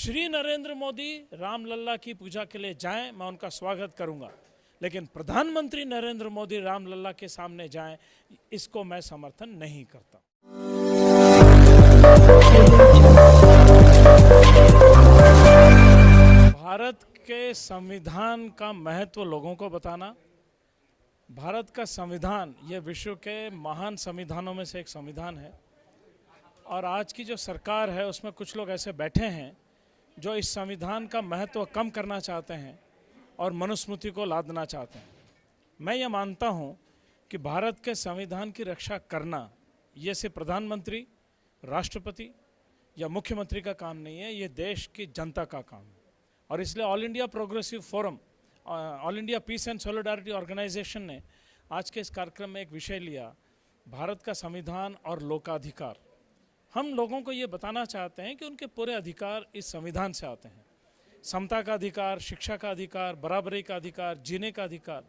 श्री नरेंद्र मोदी रामलल्ला की पूजा के लिए जाएं, मैं उनका स्वागत करूंगा, लेकिन प्रधानमंत्री नरेंद्र मोदी रामलल्ला के सामने जाएं, इसको मैं समर्थन नहीं करता। भारत के संविधान का महत्व लोगों को बताना। भारत का संविधान यह विश्व के महान संविधानों में से एक संविधान है और आज की जो सरकार है उसमें कुछ लोग ऐसे बैठे हैं जो इस संविधान का महत्व कम करना चाहते हैं और मनुस्मृति को लादना चाहते हैं। मैं ये मानता हूँ कि भारत के संविधान की रक्षा करना ये सिर्फ प्रधानमंत्री, राष्ट्रपति या मुख्यमंत्री का काम नहीं है, ये देश की जनता का काम है। और इसलिए All India Progressive Forum, All India Peace and Solidarity Organisation ने आज के इस कार्यक्रम में एक विषय लिया, भारत का संविधान और लोकाधिकार। हम लोगों को ये बताना चाहते हैं कि उनके पूरे अधिकार इस संविधान से आते हैं। समता का अधिकार, शिक्षा का अधिकार, बराबरी का अधिकार, जीने का अधिकार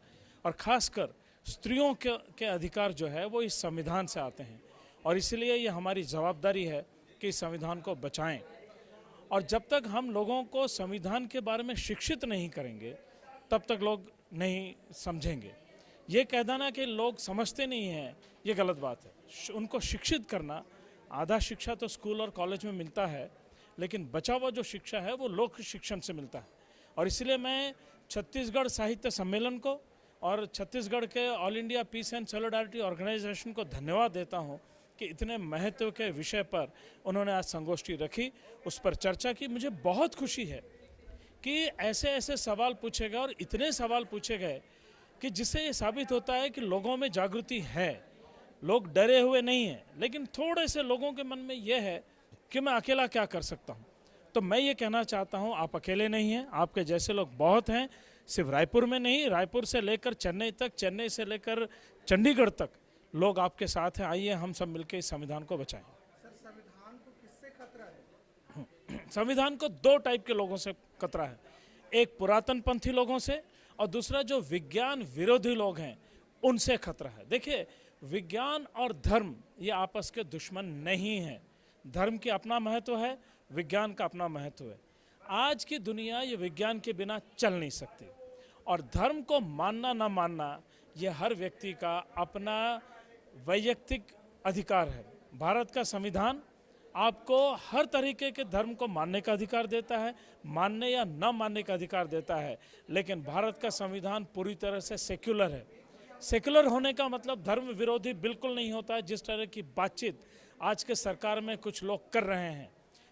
और ख़ासकर स्त्रियों के अधिकार जो है वो इस संविधान से आते हैं। और इसलिए ये हमारी जवाबदारी है कि इस संविधान को बचाएं। और जब तक हम लोगों को संविधान के बारे में शिक्षित नहीं करेंगे तब तक लोग नहीं समझेंगे। ये कह देना कि लोग समझते नहीं हैं, ये गलत बात है। उनको शिक्षित करना, आधा शिक्षा तो स्कूल और कॉलेज में मिलता है, लेकिन बचा हुआ जो शिक्षा है वो लोक शिक्षण से मिलता है। और इसलिए मैं छत्तीसगढ़ साहित्य सम्मेलन को और छत्तीसगढ़ के All India Peace and Solidarity Organisation को धन्यवाद देता हूँ कि इतने महत्व के विषय पर उन्होंने आज संगोष्ठी रखी, उस पर चर्चा की। मुझे बहुत खुशी है कि ऐसे ऐसे सवाल पूछे गए और इतने सवाल पूछे गए कि जिससे ये साबित होता है कि लोगों में जागृति है, लोग डरे हुए नहीं हैं। लेकिन थोड़े से लोगों के मन में यह है कि मैं अकेला क्या कर सकता हूँ। तो मैं ये कहना चाहता हूँ, आप अकेले नहीं हैं, आपके जैसे लोग बहुत हैं। सिर्फ रायपुर में नहीं, रायपुर से लेकर चेन्नई तक, चेन्नई से लेकर चंडीगढ़ तक लोग आपके साथ हैं। आइए हम सब मिलकर इस संविधान को बचाएं। सर, संविधान को किससे खतरा है? संविधान को दो टाइप के लोगों से खतरा है, एक पुरातन पंथी लोगों से और दूसरा जो विज्ञान विरोधी लोग हैं उनसे खतरा है। देखिए, विज्ञान और धर्म ये आपस के दुश्मन नहीं हैं। धर्म की अपना महत्व है, विज्ञान का अपना महत्व है। आज की दुनिया ये विज्ञान के बिना चल नहीं सकती और धर्म को मानना ना मानना ये हर व्यक्ति का अपना वैयक्तिक अधिकार है। भारत का संविधान आपको हर तरीके के धर्म को मानने का अधिकार देता है, मानने या न मानने का अधिकार देता है, लेकिन भारत का संविधान पूरी तरह से सेक्युलर है। सेक्युलर होने का मतलब धर्म विरोधी बिल्कुल नहीं होता है, जिस तरह की बातचीत आज के सरकार में कुछ लोग कर रहे हैं।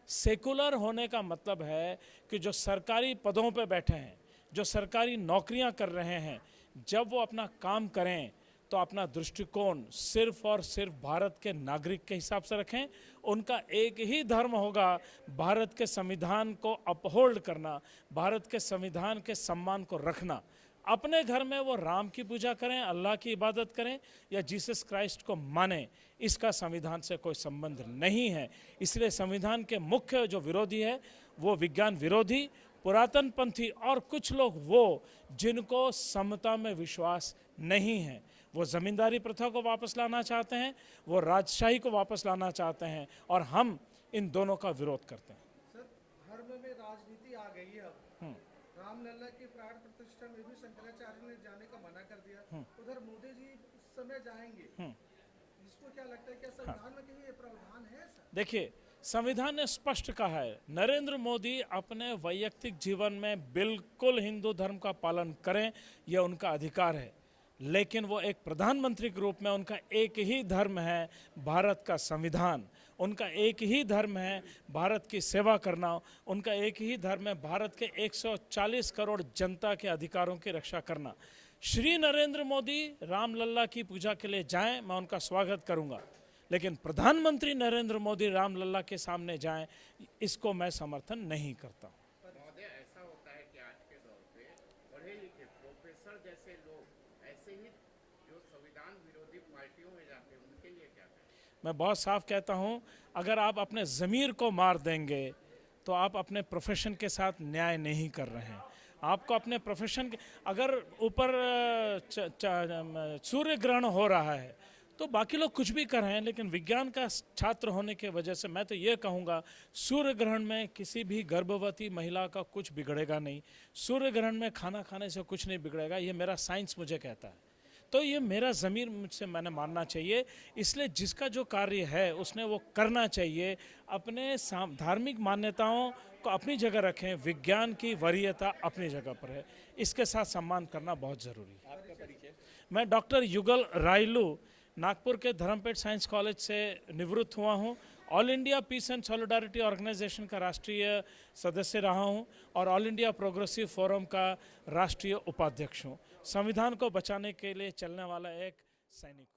सेक्युलर होने का मतलब है कि जो सरकारी पदों पर बैठे हैं, जो सरकारी नौकरियां कर रहे हैं, जब वो अपना काम करें तो अपना दृष्टिकोण सिर्फ और सिर्फ भारत के नागरिक के हिसाब से रखें। उनका एक ही धर्म होगा, भारत के संविधान को अपहोल्ड करना, भारत के संविधान के सम्मान को रखना। अपने घर में वो राम की पूजा करें, अल्लाह की इबादत करें या जीसस क्राइस्ट को माने, इसका संविधान से कोई संबंध नहीं है। इसलिए संविधान के मुख्य जो विरोधी है वो विज्ञान विरोधी, पुरातन पंथी और कुछ लोग वो जिनको समता में विश्वास नहीं है। वो ज़मींदारी प्रथा को वापस लाना चाहते हैं, वो राजशाही को वापस लाना चाहते हैं और हम इन दोनों का विरोध करते हैं। सर, धर्म में राजनीति आ गई है अब। रामलल्ला की प्राण प्रतिष्ठा में भी शंकराचार्य ने जाने का मना कर दिया। उधर मोदी जी उस समय जाएंगे, इसको क्या लगता है, क्या संविधान में कहीं ये प्रावधान है? देखिए, संविधान ने स्पष्ट कहा है, नरेंद्र मोदी अपने वैयक्तिक जीवन में बिल्कुल हिंदू धर्म का पालन करें, यह उनका अधिकार है। लेकिन वो एक प्रधानमंत्री के रूप में उनका एक ही धर्म है, भारत का संविधान। उनका एक ही धर्म है, भारत की सेवा करना। उनका एक ही धर्म है, भारत के 140 करोड़ जनता के अधिकारों की रक्षा करना। श्री नरेंद्र मोदी रामलल्ला की पूजा के लिए जाएं, मैं उनका स्वागत करूंगा, लेकिन प्रधानमंत्री नरेंद्र मोदी रामलल्ला के सामने जाएं, इसको मैं समर्थन नहीं करता। महोदय, ऐसा होता है कि आज के दौर पे पढ़े लिखे प्रोफेसर जैसे लोग ऐसे ही जो संविधान विरोधी पार्टियों में जाते हैं, उनके लिए क्या कहें? मैं बहुत साफ कहता हूं, अगर आप अपने ज़मीर को मार देंगे तो आप अपने प्रोफेशन के साथ न्याय नहीं कर रहे हैं। आपको अपने प्रोफेशन के, अगर ऊपर सूर्य ग्रहण हो रहा है तो बाकी लोग कुछ भी कर रहे हैं, लेकिन विज्ञान का छात्र होने के वजह से मैं तो ये कहूँगा, सूर्य ग्रहण में किसी भी गर्भवती महिला का कुछ बिगड़ेगा नहीं, सूर्य ग्रहण में खाना खाने से कुछ नहीं बिगड़ेगा, ये मेरा साइंस मुझे कहता है। तो ये मेरा ज़मीर मुझसे मैंने मानना चाहिए, इसलिए जिसका जो कार्य है उसने वो करना चाहिए। अपने धार्मिक मान्यताओं को अपनी जगह रखें, विज्ञान की वरीयता अपनी जगह पर है, इसके साथ सम्मान करना बहुत ज़रूरी है। आपका परिचय? मैं डॉक्टर युगल रायलू नागपुर के धर्मपेठ साइंस कॉलेज से निवृत्त हुआ हूँ। All India Peace and Solidarity Organisation का राष्ट्रीय सदस्य रहा हूँ और ऑल इंडिया प्रोग्रेसिव फोरम का राष्ट्रीय उपाध्यक्ष हूँ। संविधान को बचाने के लिए चलने वाला एक सैनिक।